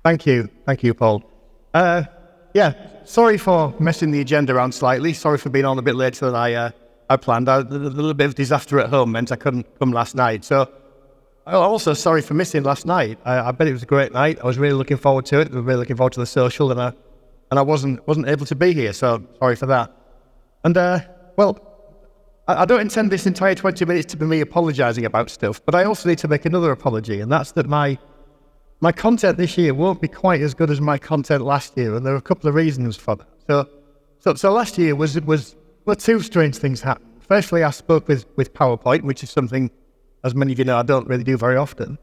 Thank you, Paul. Sorry for messing the agenda around slightly. Sorry for being on a bit later than I planned. A little bit of disaster at home meant I couldn't come last night. So I'm also sorry for missing last night. I bet it was a great night. I was really looking forward to it. I was really looking forward to the social, and I wasn't able to be here. So sorry for that. And I don't intend this entire 20 minutes to be me apologising about stuff, but I also need to make another apology, and that's that my content this year won't be quite as good as my content last year, and there are a couple of reasons for that. So last year was two strange things happened. Firstly, I spoke with PowerPoint, which is something, as many of you know, I don't really do very often.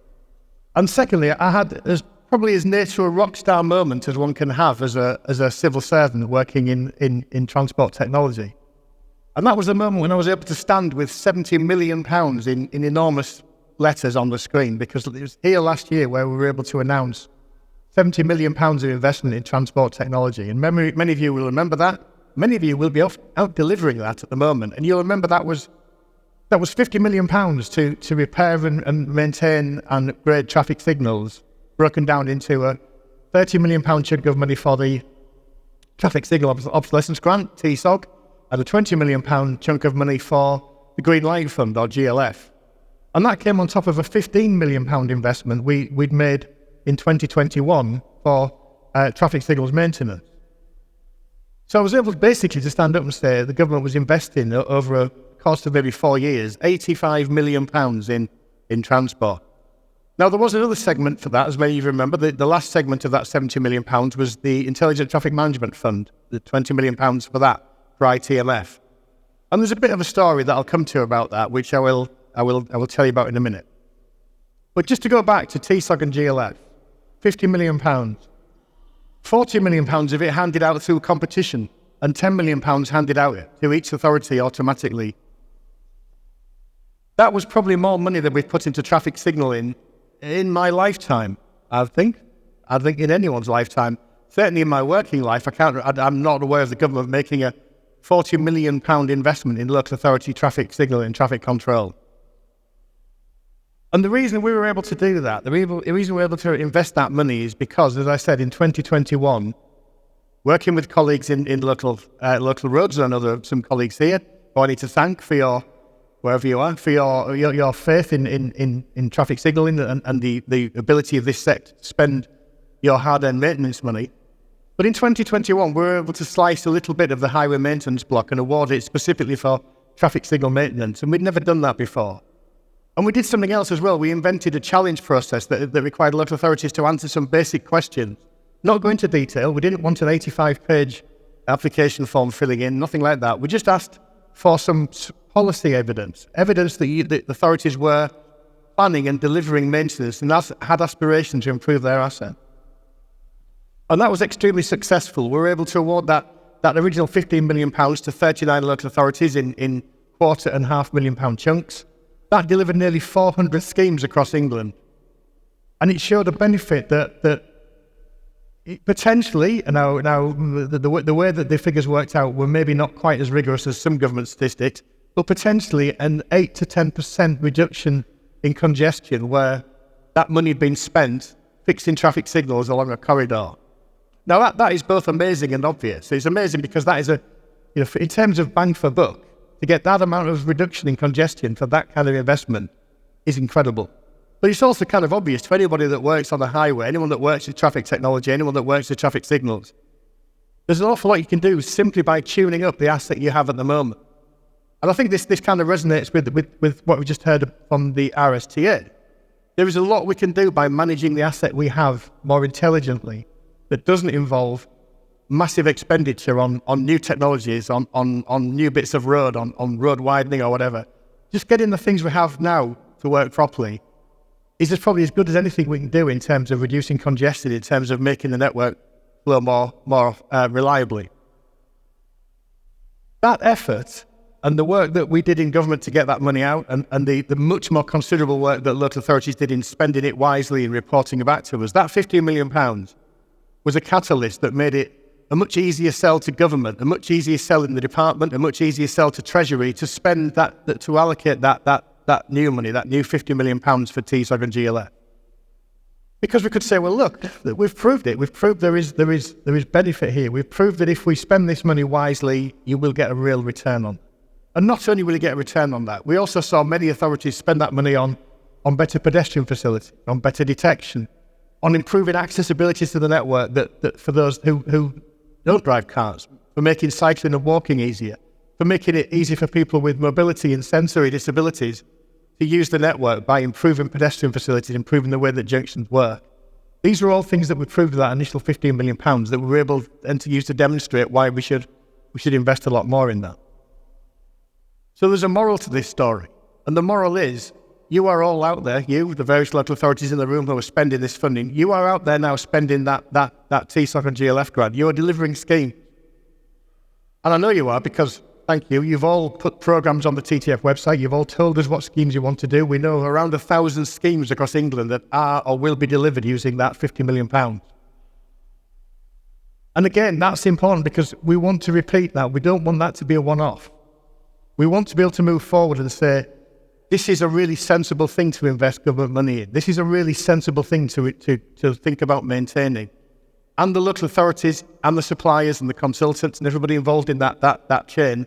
And secondly, I had probably as near to a rock star moment as one can have as a civil servant working in transport technology. And that was the moment when I was able to stand with £70 million in enormous letters on the screen, because it was here last year where we were able to announce £70 million of investment in transport technology. And many of you will remember that. Many of you will be out delivering that at the moment. And you'll remember that was £50 million to repair and maintain and upgrade traffic signals, broken down into a £30 million chunk of money for the Traffic Signal Obsolescence Grant, TSOG, and a £20 million chunk of money for the Green Line Fund, or GLF. And that came on top of a £15 million investment we'd made in 2021 for traffic signals maintenance. So I was able basically to stand up and say the government was investing over a course of maybe 4 years, £85 million in transport. Now, there was another segment for that, as many of you remember. The last segment of that £70 million was the Intelligent Traffic Management Fund, the £20 million for that, for ITMF. And there's a bit of a story that I'll come to about that, which I will tell you about in a minute. But just to go back to TSOG and GLF, £50 million, £40 million of it handed out through competition, and £10 million handed out to each authority automatically. That was probably more money than we've put into traffic signalling in my lifetime, I think in anyone's lifetime. Certainly in my working life, I'm not aware of the government making a £40 million investment in local authority traffic signalling and traffic control. And the reason we were able to do that, the reason we were able to invest that money is because, as I said, in 2021, working with colleagues in local roads, and I know there are some colleagues here who I need to thank for your, wherever you are, for your faith in traffic signalling and the ability of this sector to spend your hard-earned maintenance money. But in 2021, we were able to slice a little bit of the highway maintenance block and award it specifically for traffic signal maintenance, and we'd never done that before. And we did something else as well. We invented a challenge process that required local authorities to answer some basic questions. Not go into detail. We didn't want an 85-page application form filling in, nothing like that. We just asked for some policy evidence that the authorities were planning and delivering maintenance and had aspiration to improve their asset. And that was extremely successful. We were able to award that original £15 million to 39 local authorities in £250,000 million chunks. That delivered nearly 400 schemes across England. And it showed a benefit that it potentially, now the way that the figures worked out were maybe not quite as rigorous as some government statistics, but potentially an 8 to 10% reduction in congestion where that money had been spent fixing traffic signals along a corridor. Now that is both amazing and obvious. It's amazing because that is in terms of bang for buck, to get that amount of reduction in congestion for that kind of investment is incredible. But it's also kind of obvious to anybody that works on the highway, anyone that works with traffic technology, anyone that works with traffic signals. There's an awful lot you can do simply by tuning up the asset you have at the moment. And I think this kind of resonates with what we just heard from the RSTA. There is a lot we can do by managing the asset we have more intelligently that doesn't involve massive expenditure on new technologies, on new bits of road, on road widening or whatever. Just getting the things we have now to work properly is just probably as good as anything we can do in terms of reducing congestion, in terms of making the network flow more reliably. That effort and the work that we did in government to get that money out, and the much more considerable work that local authorities did in spending it wisely and reporting it back to us, that £15 million was a catalyst that made it a much easier sell to government, a much easier sell in the department, a much easier sell to Treasury to spend to allocate that new money, that new £50 million for TSOG and GLF. Because we could say, well, look, we've proved it. We've proved there is benefit here. We've proved that if we spend this money wisely, you will get a real return on it. And not only will you get a return on that, we also saw many authorities spend that money on better pedestrian facilities, on better detection, on improving accessibility to the network that for those who don't drive cars, for making cycling and walking easier, for making it easy for people with mobility and sensory disabilities to use the network by improving pedestrian facilities, improving the way that junctions work. These are all things that we proved with that initial £15 million that we were able then to use to demonstrate why we should invest a lot more in that. So there's a moral to this story. And the moral is, you are all out there, you, the various local authorities in the room who are spending this funding, you are out there now spending that TSOC and GLF grant. You are delivering schemes. And I know you are because, thank you, you've all put programmes on the TTF website. You've all told us what schemes you want to do. We know around 1,000 schemes across England that are or will be delivered using that £50 million. And again, that's important because we want to repeat that. We don't want that to be a one-off. We want to be able to move forward and say, this is a really sensible thing to invest government money in. This is a really sensible thing to think about maintaining. And the local authorities and the suppliers and the consultants and everybody involved in that chain,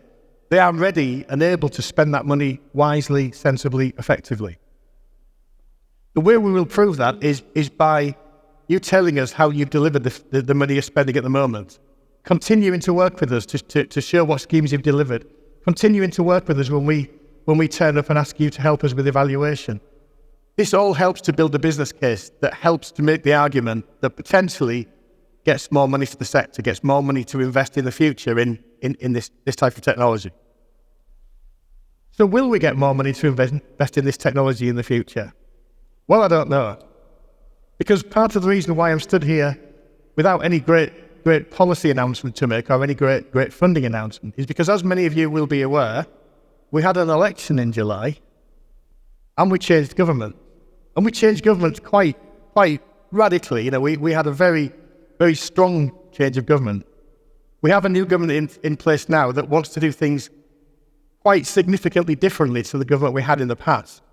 they are ready and able to spend that money wisely, sensibly, effectively. The way we will prove that is by you telling us how you've delivered the money you're spending at the moment. Continuing to work with us to show what schemes you've delivered. Continuing to work with us when we turn up and ask you to help us with evaluation. This all helps to build a business case that helps to make the argument that potentially gets more money to the sector, gets more money to invest in the future in this type of technology. So will we get more money to invest in this technology in the future? Well, I don't know. Because part of the reason why I'm stood here without any great policy announcement to make or any great funding announcement is because, as many of you will be aware, we had an election in July and we changed government. And we changed government quite radically. You know, we had a very, very strong change of government. We have a new government in place now that wants to do things quite significantly differently to the government we had in the past.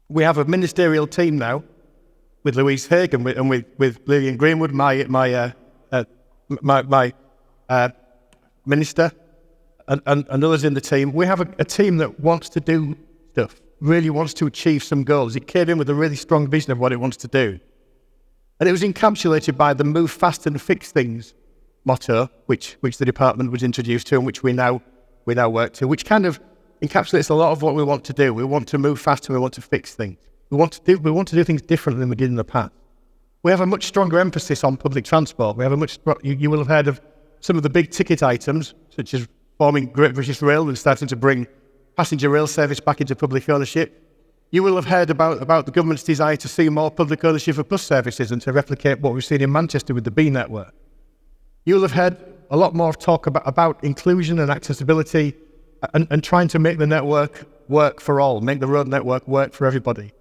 We have a ministerial team now with Louise Haig and with Lillian Greenwood, my minister, and others in the team. We have a team that wants to do stuff, really wants to achieve some goals. It came in with a really strong vision of what it wants to do. And it was encapsulated by the move fast and fix things motto, which the department was introduced to and which we now work to, which kind of encapsulates a lot of what we want to do. We want to move fast and we want to fix things. We want to do things differently than we did in the past. We have a much stronger emphasis on public transport. We have you will have heard of some of the big ticket items, such as forming Great British Rail and starting to bring passenger rail service back into public ownership. You will have heard about the government's desire to see more public ownership of bus services and to replicate what we've seen in Manchester with the B network. You will have heard a lot more talk about inclusion and accessibility and trying to make the network work for all, make the road network work for everybody.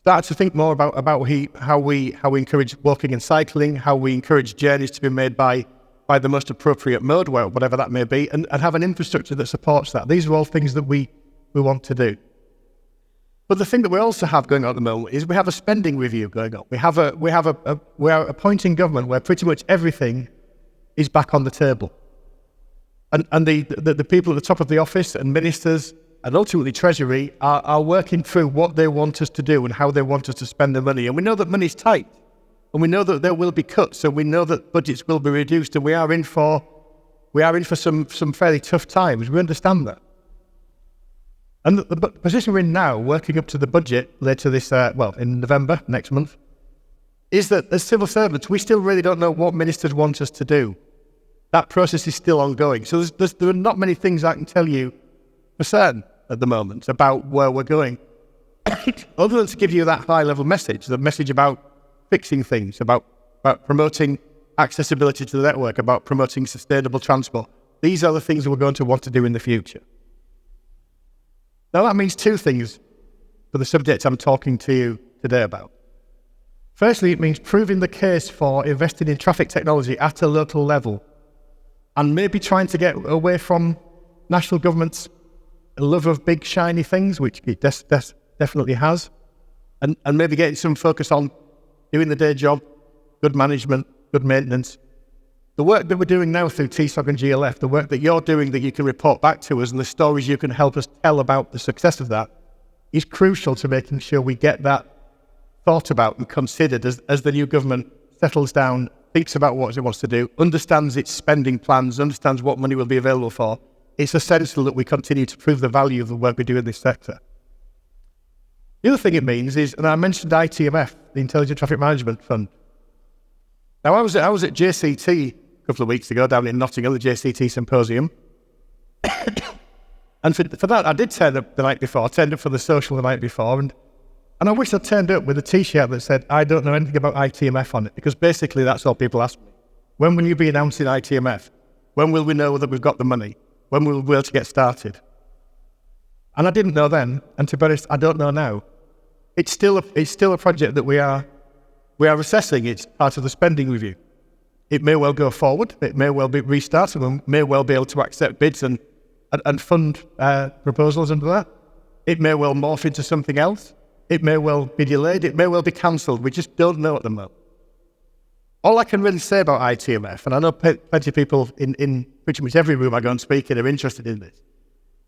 Start to think more about how we encourage walking and cycling, how we encourage journeys to be made by the most appropriate mode, whatever that may be, and have an infrastructure that supports that. These are all things that we want to do. But the thing that we also have going on at the moment is we have a spending review going on. We are appointing government where pretty much everything is back on the table. And the people at the top of the office and ministers and ultimately Treasury are working through what they want us to do and how they want us to spend the money. And we know that money's tight. And we know that there will be cuts, and we know that budgets will be reduced, and we are in for some fairly tough times. We understand that. And the position we're in now, working up to the budget later in November, next month, is that as civil servants, we still really don't know what ministers want us to do. That process is still ongoing. So there are not many things I can tell you for certain at the moment about where we're going, other than to give you that high-level message, the message about fixing things, about promoting accessibility to the network, about promoting sustainable transport. These are the things we're going to want to do in the future. Now that means two things for the subject I'm talking to you today about. Firstly, it means proving the case for investing in traffic technology at a local level and maybe trying to get away from national government's love of big shiny things, which it definitely has, and maybe getting some focus on doing the day job, good management, good maintenance. The work that we're doing now through TSOG and GLF, the work that you're doing that you can report back to us and the stories you can help us tell about the success of that is crucial to making sure we get that thought about and considered as the new government settles down, thinks about what it wants to do, understands its spending plans, understands what money will be available for. It's essential that we continue to prove the value of the work we do in this sector. The other thing it means is, and I mentioned ITMF, the Intelligent Traffic Management Fund. Now, I was at JCT a couple of weeks ago down in Nottingham, the JCT Symposium. And for that, I did turn up the night before. I turned up for the social the night before, and I wish I'd turned up with a T-shirt that said, I don't know anything about ITMF on it, because basically that's all people ask me. When will you be announcing ITMF? When will we know that we've got the money? When will we be able to get started? And I didn't know then, and to be honest, I don't know now. It's still a project that we are assessing. It's part of the spending review. It may well go forward. It may well be restarted. We may well be able to accept bids and fund proposals under that. It may well morph into something else. It may well be delayed. It may well be cancelled. We just don't know at the moment. All I can really say about ITMF, and I know plenty of people in pretty much every room I go and speak in are interested in this.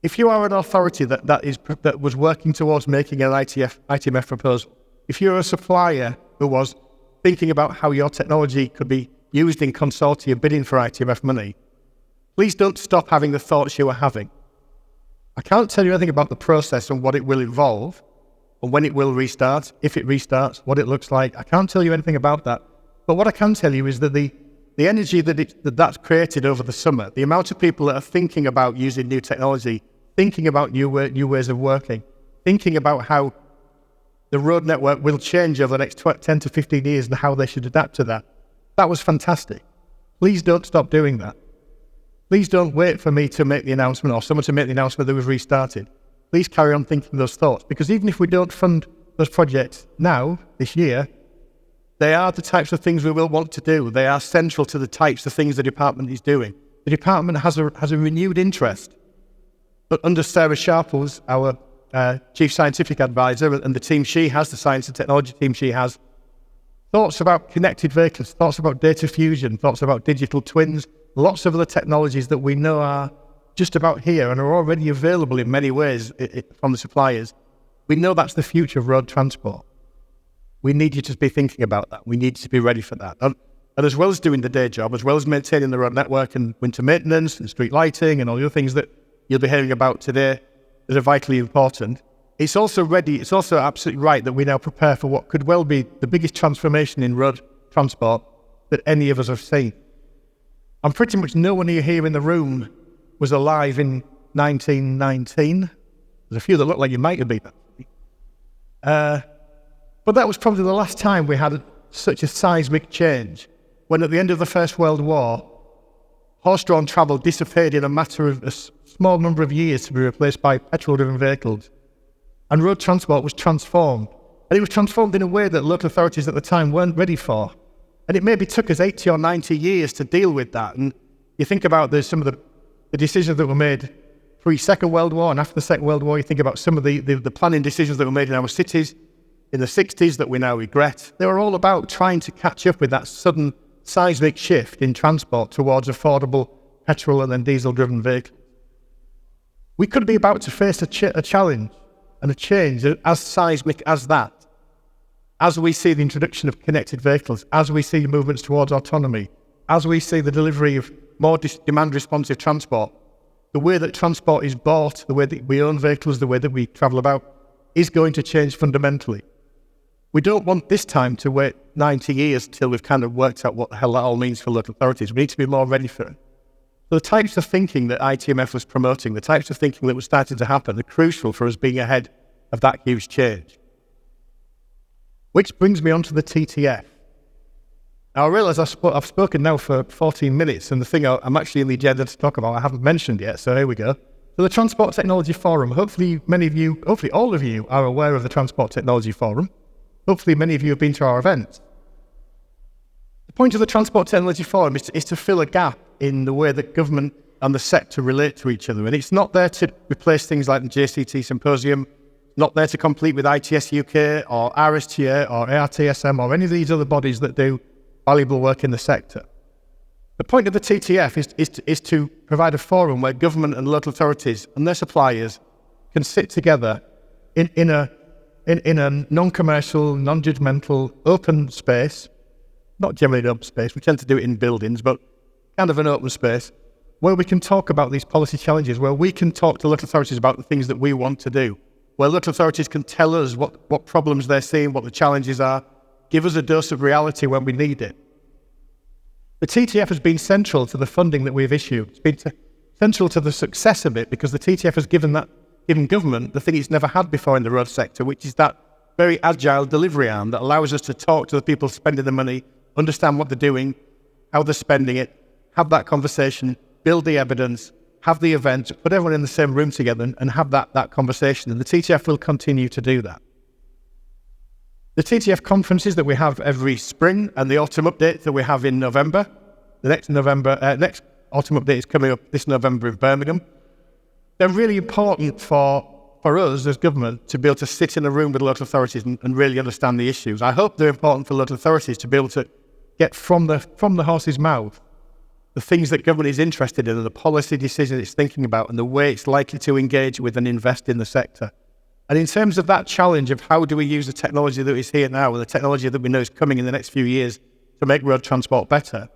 If you are an authority that was working towards making an ITMF proposal, if you're a supplier who was thinking about how your technology could be used in consortia bidding for ITMF money, please don't stop having the thoughts you are having. I can't tell you anything about the process and what it will involve, or when it will restart, if it restarts, what it looks like. I can't tell you anything about that. But what I can tell you is that the energy that's created over the summer, the amount of people that are thinking about using new technology, thinking about new ways of working, thinking about how the road network will change over the next 10 to 15 years and how they should adapt to that. That was fantastic. Please don't stop doing that. Please don't wait for me to make the announcement or someone to make the announcement that we've restarted. Please carry on thinking those thoughts, because even if we don't fund those projects now, this year, they are the types of things we will want to do. They are central to the types of things the department is doing. The department has a renewed interest. But under Sarah Sharples, our Chief Scientific Advisor, and the team she has, the science and technology team she has, thoughts about connected vehicles, thoughts about data fusion, thoughts about digital twins, lots of other technologies that we know are just about here and are already available in many ways from the suppliers. We know that's the future of road transport. We need you to be thinking about that. We need to be ready for that. And as well as doing the day job, as well as maintaining the road network and winter maintenance and street lighting and all the other things that you'll be hearing about today that are vitally important, it's also absolutely right that we now prepare for what could well be the biggest transformation in road transport that any of us have seen. And pretty much no one here in the room was alive in 1919. There's a few that look like you might have been. But that was probably the last time we had such a seismic change, when at the end of the First World War, horse-drawn travel disappeared in a matter of a small number of years to be replaced by petrol-driven vehicles. And road transport was transformed. And it was transformed in a way that local authorities at the time weren't ready for. And it maybe took us 80 or 90 years to deal with that. And you think about some of the decisions that were made pre-Second World War and after the Second World War. You think about some of the planning decisions that were made in our cities in the 60s that we now regret. They were all about trying to catch up with that sudden seismic shift in transport towards affordable petrol and then diesel-driven vehicles. We could be about to face a challenge and a change as seismic as that, as we see the introduction of connected vehicles, as we see movements towards autonomy, as we see the delivery of more demand-responsive transport. The way that transport is bought, the way that we own vehicles, the way that we travel about, is going to change fundamentally. We don't want this time to wait 90 years until we've kind of worked out what the hell that all means for local authorities. We need to be more ready for it. So the types of thinking that ITMF was promoting, the types of thinking that was starting to happen, are crucial for us being ahead of that huge change. Which brings me on to the TTF. Now I realise I've spoken now for 14 minutes, and the thing I'm actually in the agenda to talk about I haven't mentioned yet, so here we go. So the Transport Technology Forum, hopefully all of you are aware of the Transport Technology Forum. Hopefully many of you have been to our events. The point of the Transport Technology Forum is to fill a gap in the way that government and the sector relate to each other. And it's not there to replace things like the JCT Symposium, not there to compete with ITS UK or RSTA or ARTSM or any of these other bodies that do valuable work in the sector. The point of the TTF is to provide a forum where government and local authorities and their suppliers can sit together in a non-commercial, non-judgmental, open space, not generally an open space, we tend to do it in buildings, but kind of an open space, where we can talk about these policy challenges, where we can talk to local authorities about the things that we want to do, where local authorities can tell us what problems they're seeing, what the challenges are, give us a dose of reality when we need it. The TTF has been central to the funding that we've issued. It's been central to the success of it because the TTF has given government the thing it's never had before in the road sector, which is that very agile delivery arm that allows us to talk to the people spending the money, understand what they're doing, how they're spending it, have that conversation, build the evidence, have the event, put everyone in the same room together and have that conversation. And the TTF will continue to do that. The TTF conferences that we have every spring and the autumn update that we have in November, the next autumn update is coming up this November in Birmingham. They're really important for us as government to be able to sit in a room with local authorities and really understand the issues. I hope they're important for local authorities to be able to get from the horse's mouth the things that government is interested in and the policy decisions it's thinking about and the way it's likely to engage with and invest in the sector. And in terms of that challenge of how do we use the technology that is here now and the technology that we know is coming in the next few years to make road transport better,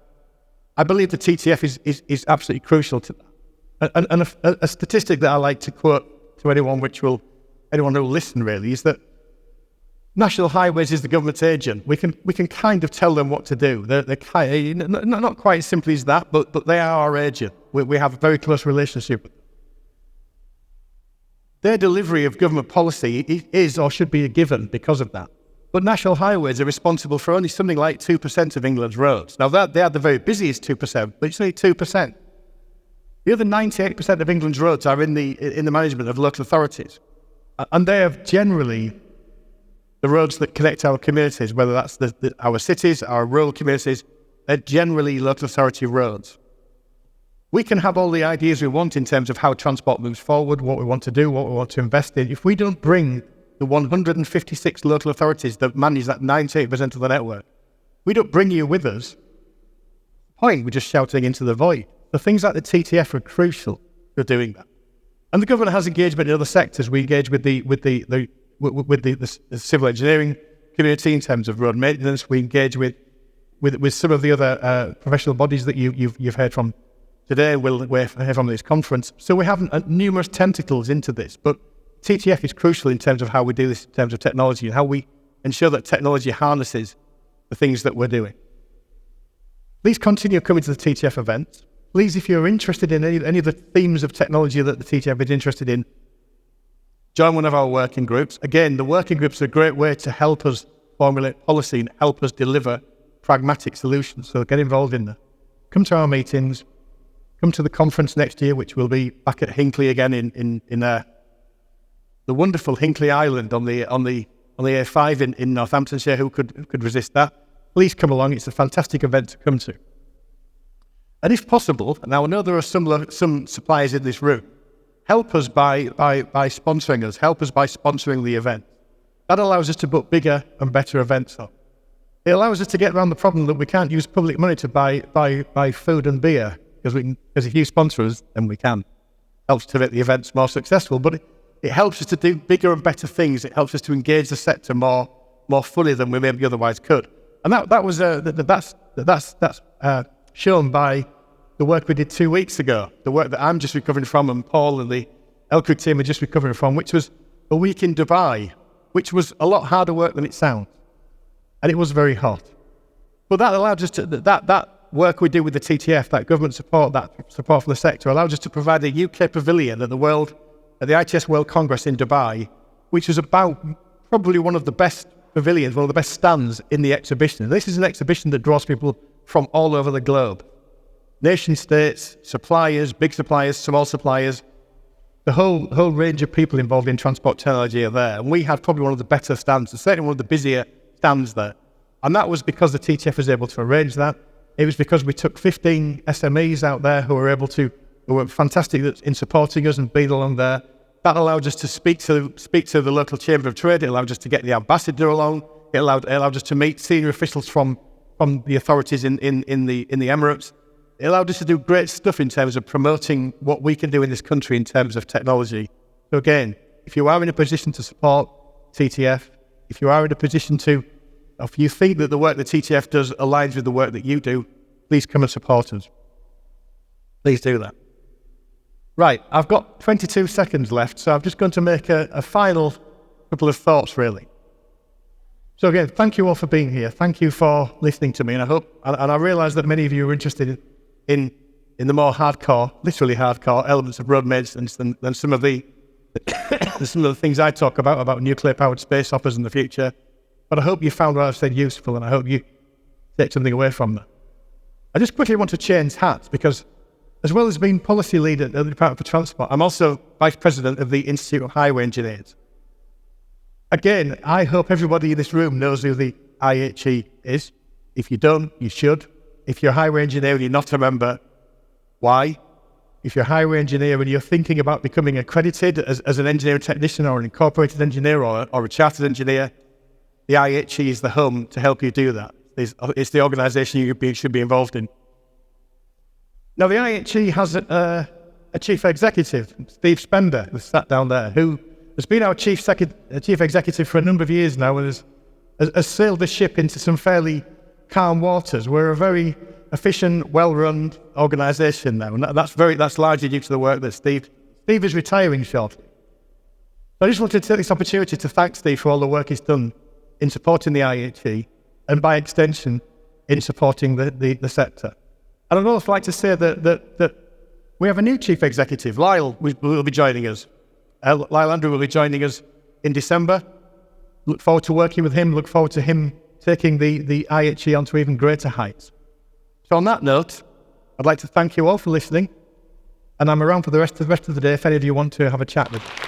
I believe the TTF is absolutely crucial to that. And a statistic that I like to quote to anyone who will listen really is that National Highways is the government's agent. We can kind of tell them what to do. They're kind of, not quite as simply as that, but they are our agent. We have a very close relationship with them. Their delivery of government policy is or should be a given because of that. But National Highways are responsible for only something like 2% of England's roads. Now, they are the very busiest 2%, but it's only 2%. The other 98% of England's roads are in the management of local authorities. And they are generally the roads that connect our communities, whether that's our cities, our rural communities, they're generally local authority roads. We can have all the ideas we want in terms of how transport moves forward, what we want to do, what we want to invest in. If we don't bring the 156 local authorities that manage that 98% of the network, we don't bring you with us, we're just shouting into the void. The things like the TTF are crucial for doing that. And the government has engagement in other sectors. We engage with the civil engineering community in terms of road maintenance. We engage with some of the other professional bodies that you've heard from today. We'll hear from this conference. So we have numerous tentacles into this. But TTF is crucial in terms of how we do this, in terms of technology and how we ensure that technology harnesses the things that we're doing. Please continue coming to the TTF events. Please, if you're interested in any of the themes of technology that the TTF is interested in, join one of our working groups. Again, the working groups are a great way to help us formulate policy and help us deliver pragmatic solutions. So get involved in that. Come to our meetings. Come to the conference next year, which will be back at Hinckley again in the wonderful Hinckley Island on the A5 in Northamptonshire. Who could resist that? Please come along. It's a fantastic event to come to. And if possible, now I know there are some suppliers in this room, help us by sponsoring us, help us by sponsoring the event. That allows us to book bigger and better events up. It allows us to get around the problem that we can't use public money to buy food and beer, because if you sponsor us, then we can. Helps to make the events more successful, but it helps us to do bigger and better things. It helps us to engage the sector more fully than we maybe otherwise could. And that's shown by the work we did 2 weeks ago, the work that I'm just recovering from and Paul and the LCRIG team are just recovering from, which was a week in Dubai, which was a lot harder work than it sounds. And it was very hot. But that allowed us to, that work we do with the TTF, that government support, that support from the sector, allowed us to provide a UK pavilion at the ITS World Congress in Dubai, which was about probably one of the best pavilions, one of the best stands in the exhibition. And this is an exhibition that draws people from all over the globe. Nation states, suppliers, big suppliers, small suppliers, the whole range of people involved in transport technology are there. And we had probably one of the better stands, certainly one of the busier stands there. And that was because the TTF was able to arrange that. It was because we took 15 SMEs out there who were fantastic in supporting us and being along there. That allowed us to speak to the local Chamber of Trade. It allowed us to get the ambassador along. It allowed us to meet senior officials from the authorities in the Emirates. It allowed us to do great stuff in terms of promoting what we can do in this country in terms of technology. So again, if you are in a position to support TTF, if you are in a position to, if you think that the work that TTF does aligns with the work that you do, please come and support us. Please do that. Right, I've got 22 seconds left, so I'm just going to make a final couple of thoughts, really. So again, thank you all for being here. Thank you for listening to me, and I realise that many of you are interested in the more hardcore, literally hardcore elements of road maintenance than some of the things I talk about nuclear-powered space offers in the future. But I hope you found what I've said useful, and I hope you take something away from that. I just quickly want to change hats, because as well as being policy leader at the Department for Transport, I'm also Vice President of the Institute of Highway Engineers. Again, I hope everybody in this room knows who the IHE is. If you don't, you should. If you're a highway engineer and you're not a member, why? If you're a highway engineer and you're thinking about becoming accredited as an engineering technician or an incorporated engineer or a chartered engineer, the IHE is the home to help you do that. It's the organisation you should be involved in. Now, the IHE has a chief executive, Steve Spender, who's sat down there, who has been our chief executive for a number of years now and has sailed the ship into some fairly calm waters. We're a very efficient, well-run organisation now, and that's largely due to the work that Steve is retiring shortly. So I just wanted to take this opportunity to thank Steve for all the work he's done in supporting the IHE and, by extension, in supporting the sector. And I'd also like to say that we have a new chief executive. Lyle will be joining us. Lyle Andrew will be joining us in December. Look forward to working with him. Look forward to him taking the IHE onto even greater heights. So on that note, I'd like to thank you all for listening. And I'm around for the rest of the day if any of you want to have a chat with me.